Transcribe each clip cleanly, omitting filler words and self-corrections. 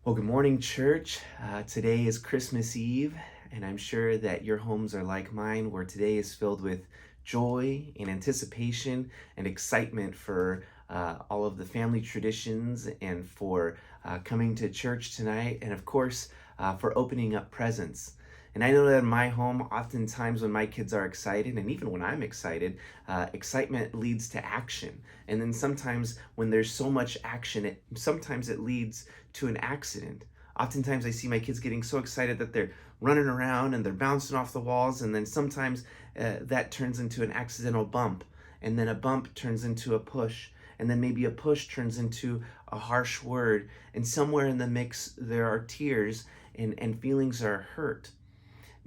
Well, good morning, church. Today is Christmas Eve, and I'm sure that your homes are like mine, where today is filled with joy and anticipation and excitement for all of the family traditions and for coming to church tonight, and of course, for opening up presents. And I know that in my home, oftentimes when my kids are excited, and even when I'm excited, excitement leads to action. And then sometimes when there's so much action, sometimes it leads to an accident. Oftentimes I see my kids getting so excited that they're running around and they're bouncing off the walls, and then sometimes that turns into an accidental bump, and then a bump turns into a push, and then maybe a push turns into a harsh word, and somewhere in the mix there are tears and feelings are hurt.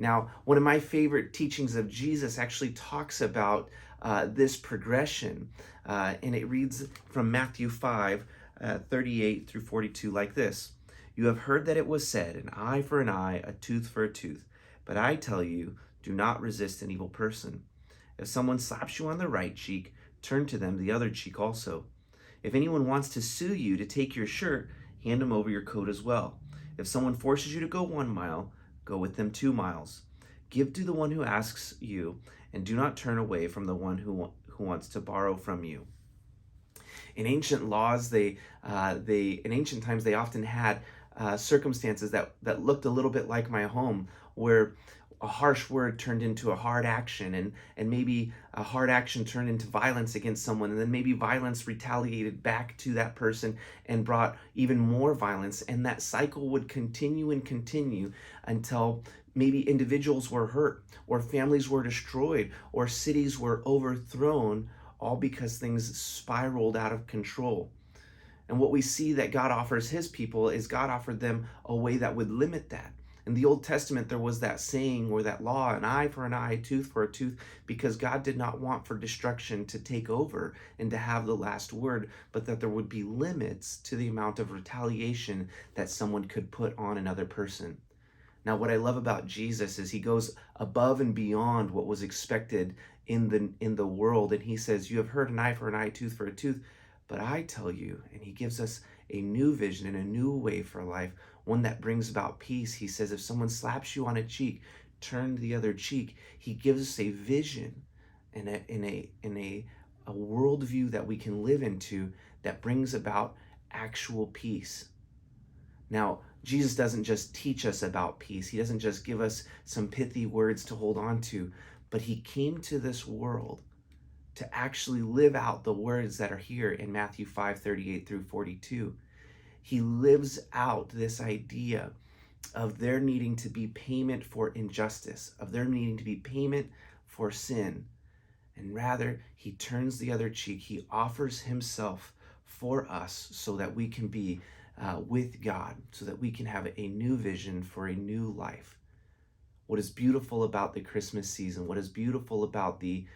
Now, one of my favorite teachings of Jesus actually talks about this progression, and it reads from Matthew 5, 38 through 42 like this. You have heard that it was said, an eye for an eye, a tooth for a tooth. But I tell you, do not resist an evil person. If someone slaps you on the right cheek, turn to them the other cheek also. If anyone wants to sue you to take your shirt, hand them over your coat as well. If someone forces you to go 1 mile, go with them 2 miles. Give to the one who asks you, and do not turn away from the one who wants to borrow from you. In ancient laws, in ancient times, they often had circumstances that looked a little bit like my home, where a harsh word turned into a hard action, and maybe a hard action turned into violence against someone, and then maybe violence retaliated back to that person and brought even more violence, and that cycle would continue and continue until maybe individuals were hurt, or families were destroyed, or cities were overthrown, all because things spiraled out of control. And what we see that God offers his people is God offered them a way that would limit that. In the Old Testament, there was that saying or that law, an eye for an eye, a tooth for a tooth, because God did not want for destruction to take over and to have the last word, but that there would be limits to the amount of retaliation that someone could put on another person. Now, what I love about Jesus is he goes above and beyond what was expected in the world, and he says, "You have heard an eye for an eye, tooth for a tooth, but I tell you," and he gives us a new vision and a new way for life, one that brings about peace. He says, if someone slaps you on a cheek, turn the other cheek. He gives us a vision and a worldview that we can live into that brings about actual peace. Now, Jesus doesn't just teach us about peace. He doesn't just give us some pithy words to hold on to, but he came to this world to actually live out the words that are here in Matthew 5:38 through 42. He lives out this idea of there needing to be payment for injustice, of there needing to be payment for sin. And rather, he turns the other cheek. He offers himself for us so that we can be with God, so that we can have a new vision for a new life. What is beautiful about the Christmas season, what is beautiful about the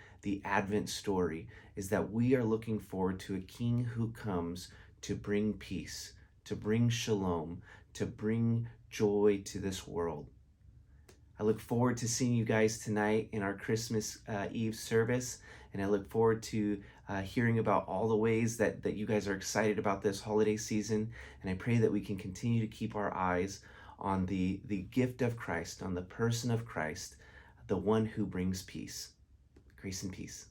Advent story, is that we are looking forward to a king who comes to bring peace, to bring shalom, to bring joy to this world. I look forward to seeing you guys tonight in our Christmas Eve service, and I look forward to hearing about all the ways that you guys are excited about this holiday season, and I pray that we can continue to keep our eyes on the gift of Christ, on the person of Christ, the one who brings peace. Grace and peace.